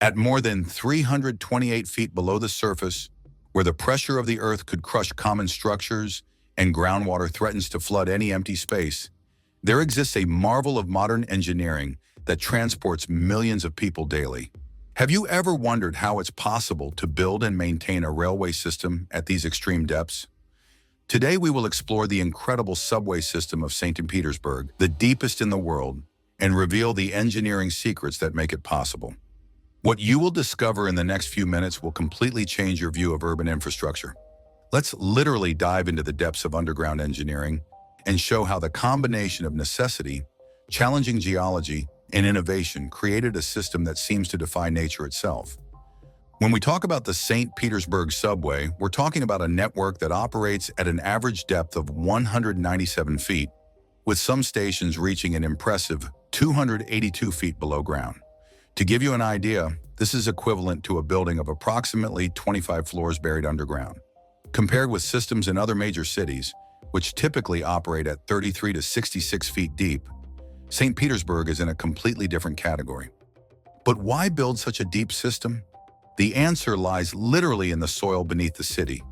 At more than 328 feet below the surface, where the pressure of the Earth could crush common structures and groundwater threatens to flood any empty space, there exists a marvel of modern engineering that transports millions of people daily. Have you ever wondered how it's possible to build and maintain a railway system at these extreme depths? Today we will explore the incredible subway system of Saint Petersburg, the deepest in the world, and reveal the engineering secrets that make it possible. What you will discover in the next few minutes will completely change your view of urban infrastructure. Let's literally dive into the depths of underground engineering and show how the combination of necessity, challenging geology, and innovation created a system that seems to defy nature itself. When we talk about the St. Petersburg subway, we're talking about a network that operates at an average depth of 197 feet, with some stations reaching an impressive 282 feet below ground. To give you an idea, this is equivalent to a building of approximately 25 floors buried underground. Compared with systems in other major cities, which typically operate at 33 to 66 feet deep, St. Petersburg is in a completely different category. But why build such a deep system? The answer lies literally in the soil beneath the city.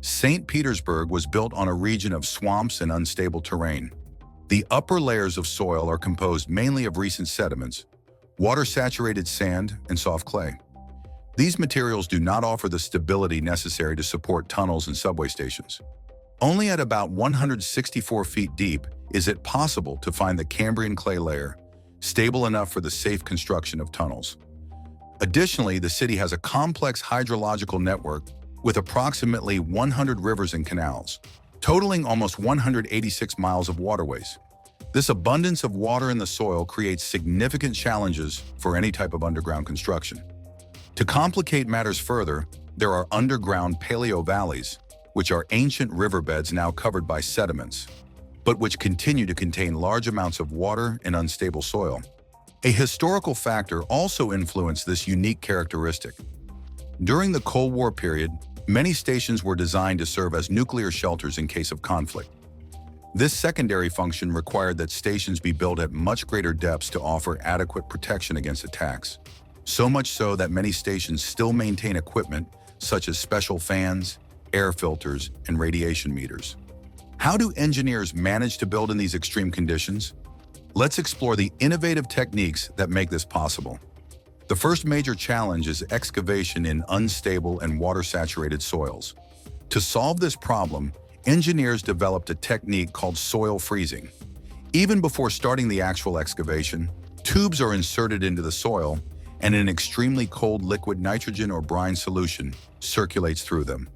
St. Petersburg was built on a region of swamps and unstable terrain. The upper layers of soil are composed mainly of recent sediments, water-saturated sand, and soft clay. These materials do not offer the stability necessary to support tunnels and subway stations. Only at about 164 feet deep is it possible to find the Cambrian clay layer, stable enough for the safe construction of tunnels. Additionally, the city has a complex hydrological network with approximately 100 rivers and canals, totaling almost 186 miles of waterways. This abundance of water in the soil creates significant challenges for any type of underground construction. To complicate matters further, there are underground paleo-valleys, which are ancient riverbeds now covered by sediments, but which continue to contain large amounts of water and unstable soil. A historical factor also influenced this unique characteristic. During the Cold War period, many stations were designed to serve as nuclear shelters in case of conflict. This secondary function required that stations be built at much greater depths to offer adequate protection against attacks. So much so that many stations still maintain equipment such as special fans, air filters, and radiation meters. How do engineers manage to build in these extreme conditions? Let's explore the innovative techniques that make this possible. The first major challenge is excavation in unstable and water-saturated soils. To solve this problem, engineers developed a technique called soil freezing. Even before starting the actual excavation, tubes are inserted into the soil and an extremely cold liquid nitrogen or brine solution circulates through them.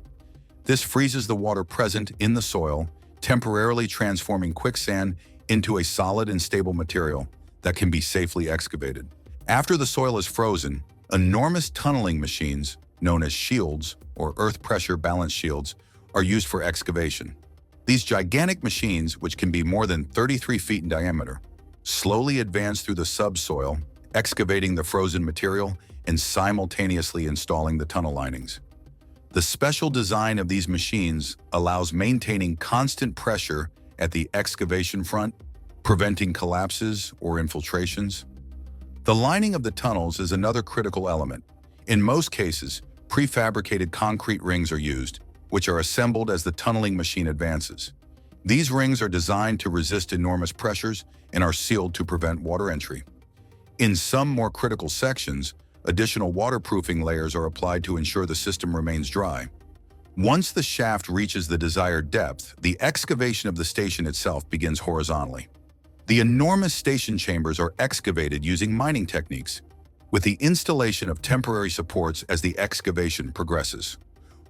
This freezes the water present in the soil, temporarily transforming quicksand into a solid and stable material that can be safely excavated. After the soil is frozen, enormous tunneling machines, known as shields or earth pressure balance shields, are used for excavation. These gigantic machines, which can be more than 33 feet in diameter, slowly advance through the subsoil, excavating the frozen material and simultaneously installing the tunnel linings. The special design of these machines allows maintaining constant pressure at the excavation front, preventing collapses or infiltrations. The lining of the tunnels is another critical element. In most cases, prefabricated concrete rings are used, which are assembled as the tunneling machine advances. These rings are designed to resist enormous pressures and are sealed to prevent water entry. In some more critical sections, additional waterproofing layers are applied to ensure the system remains dry. Once the shaft reaches the desired depth, the excavation of the station itself begins horizontally. The enormous station chambers are excavated using mining techniques, with the installation of temporary supports as the excavation progresses.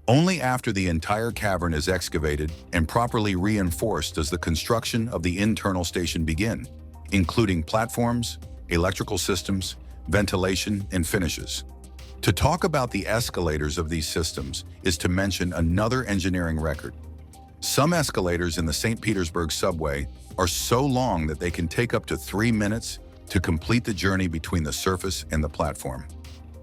Only after the entire cavern is excavated and properly reinforced does the construction of the internal station begin, including platforms, electrical systems, ventilation, and finishes. To talk about the escalators of these systems is to mention another engineering record. Some escalators in the St. Petersburg subway are so long that they can take up to 3 minutes to complete the journey between the surface and the platform.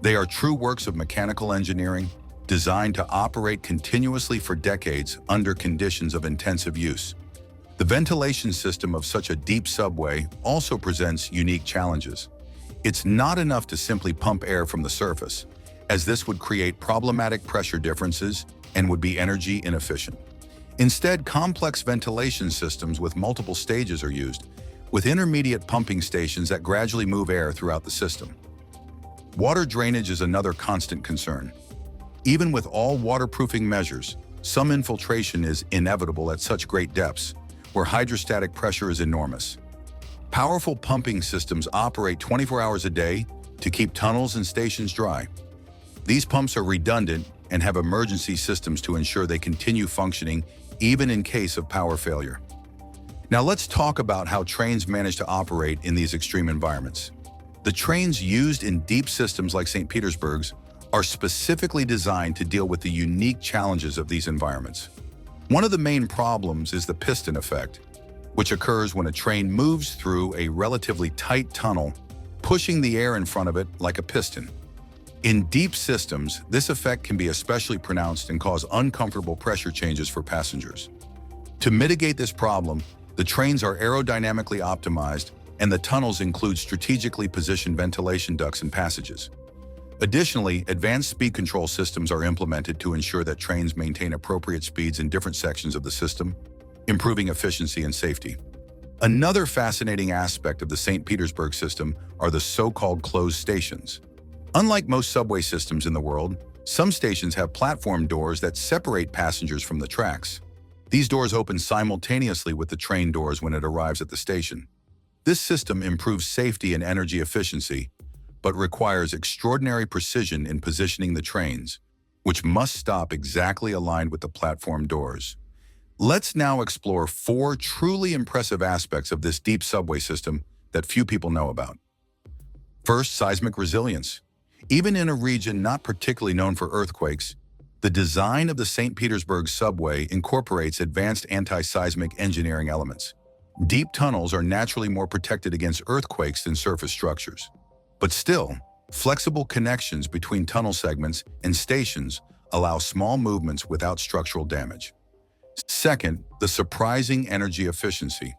They are true works of mechanical engineering, designed to operate continuously for decades under conditions of intensive use. The ventilation system of such a deep subway also presents unique challenges. It's not enough to simply pump air from the surface, as this would create problematic pressure differences and would be energy inefficient. Instead, complex ventilation systems with multiple stages are used, with intermediate pumping stations that gradually move air throughout the system. Water drainage is another constant concern. Even with all waterproofing measures, some infiltration is inevitable at such great depths, where hydrostatic pressure is enormous. Powerful pumping systems operate 24 hours a day to keep tunnels and stations dry. These pumps are redundant and have emergency systems to ensure they continue functioning even in case of power failure. Now let's talk about how trains manage to operate in these extreme environments. The trains used in deep systems like St. Petersburg's are specifically designed to deal with the unique challenges of these environments. One of the main problems is the piston effect, which occurs when a train moves through a relatively tight tunnel, pushing the air in front of it like a piston. In deep systems, this effect can be especially pronounced and cause uncomfortable pressure changes for passengers. To mitigate this problem, the trains are aerodynamically optimized and the tunnels include strategically positioned ventilation ducts and passages. Additionally, advanced speed control systems are implemented to ensure that trains maintain appropriate speeds in different sections of the system, improving efficiency and safety. Another fascinating aspect of the St. Petersburg system are the so-called closed stations. Unlike most subway systems in the world, some stations have platform doors that separate passengers from the tracks. These doors open simultaneously with the train doors when it arrives at the station. This system improves safety and energy efficiency, but requires extraordinary precision in positioning the trains, which must stop exactly aligned with the platform doors. Let's now explore 4 truly impressive aspects of this deep subway system that few people know about. First, seismic resilience. Even in a region not particularly known for earthquakes, the design of the St. Petersburg subway incorporates advanced anti-seismic engineering elements. Deep tunnels are naturally more protected against earthquakes than surface structures. But still, flexible connections between tunnel segments and stations allow small movements without structural damage. Second, the surprising energy efficiency.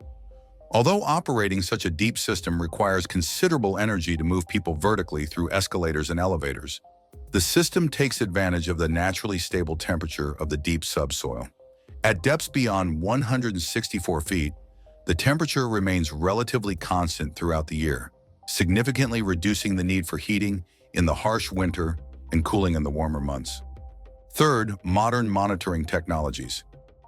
Although operating such a deep system requires considerable energy to move people vertically through escalators and elevators, the system takes advantage of the naturally stable temperature of the deep subsoil. At depths beyond 164 feet, the temperature remains relatively constant throughout the year, significantly reducing the need for heating in the harsh winter and cooling in the warmer months. Third, modern monitoring technologies.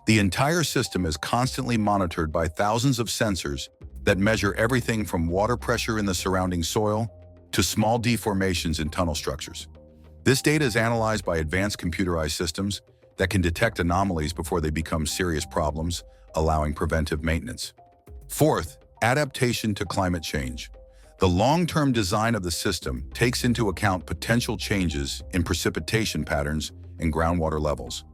The entire system is constantly monitored by thousands of sensors that measure everything from water pressure in the surrounding soil to small deformations in tunnel structures. This data is analyzed by advanced computerized systems that can detect anomalies before they become serious problems, allowing preventive maintenance. Fourth, adaptation to climate change. The long-term design of the system takes into account potential changes in precipitation patterns and groundwater levels.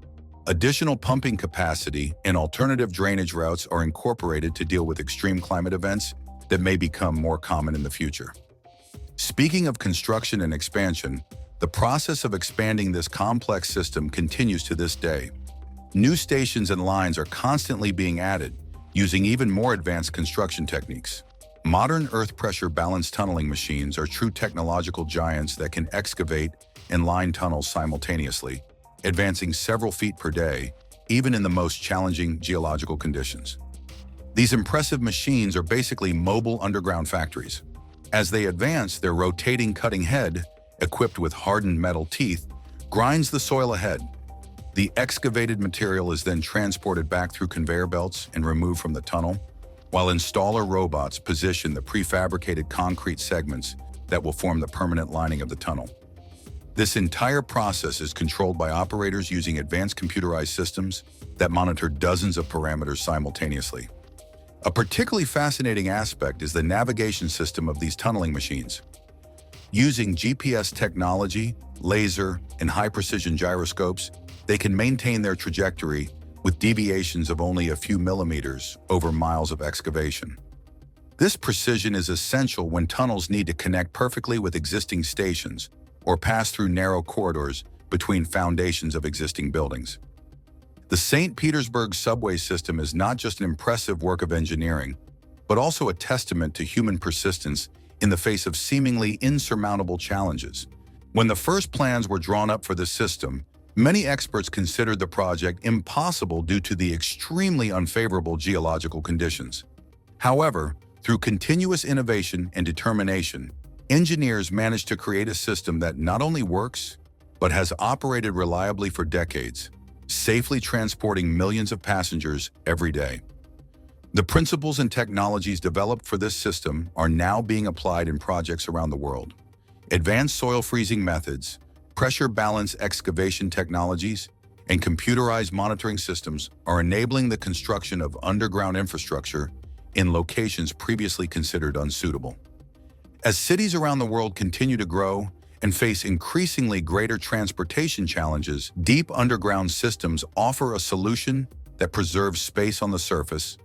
Additional pumping capacity and alternative drainage routes are incorporated to deal with extreme climate events that may become more common in the future. Speaking of construction and expansion, the process of expanding this complex system continues to this day. New stations and lines are constantly being added, using even more advanced construction techniques. Modern earth pressure balanced tunneling machines are true technological giants that can excavate and line tunnels simultaneously, advancing several feet per day, even in the most challenging geological conditions. These impressive machines are basically mobile underground factories. As they advance, their rotating cutting head, equipped with hardened metal teeth, grinds the soil ahead. The excavated material is then transported back through conveyor belts and removed from the tunnel, while installer robots position the prefabricated concrete segments that will form the permanent lining of the tunnel. This entire process is controlled by operators using advanced computerized systems that monitor dozens of parameters simultaneously. A particularly fascinating aspect is the navigation system of these tunneling machines. Using GPS technology, laser, and high-precision gyroscopes, they can maintain their trajectory with deviations of only a few millimeters over miles of excavation. This precision is essential when tunnels need to connect perfectly with existing stations or pass through narrow corridors between foundations of existing buildings. The St. Petersburg subway system is not just an impressive work of engineering, but also a testament to human persistence in the face of seemingly insurmountable challenges. When the first plans were drawn up for the system, many experts considered the project impossible due to the extremely unfavorable geological conditions. However, through continuous innovation and determination, engineers managed to create a system that not only works, but has operated reliably for decades, safely transporting millions of passengers every day. The principles and technologies developed for this system are now being applied in projects around the world. Advanced soil freezing methods, pressure balance excavation technologies, and computerized monitoring systems are enabling the construction of underground infrastructure in locations previously considered unsuitable. As cities around the world continue to grow and face increasingly greater transportation challenges, deep underground systems offer a solution that preserves space on the surface,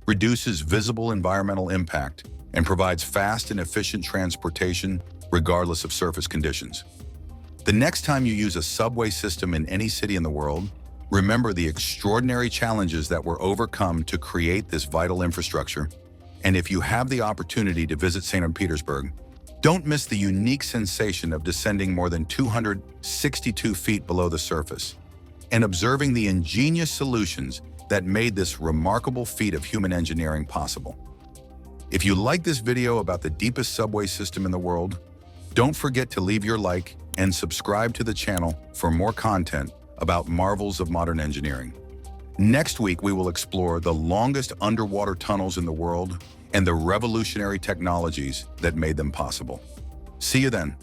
reduces visible environmental impact, and provides fast and efficient transportation regardless of surface conditions. The next time you use a subway system in any city in the world, remember the extraordinary challenges that were overcome to create this vital infrastructure. And if you have the opportunity to visit St. Petersburg, don't miss the unique sensation of descending more than 262 feet below the surface and observing the ingenious solutions that made this remarkable feat of human engineering possible. If you like this video about the deepest subway system in the world, don't forget to leave your like and subscribe to the channel for more content about marvels of modern engineering. Next week, we will explore the longest underwater tunnels in the world and the revolutionary technologies that made them possible. See you then.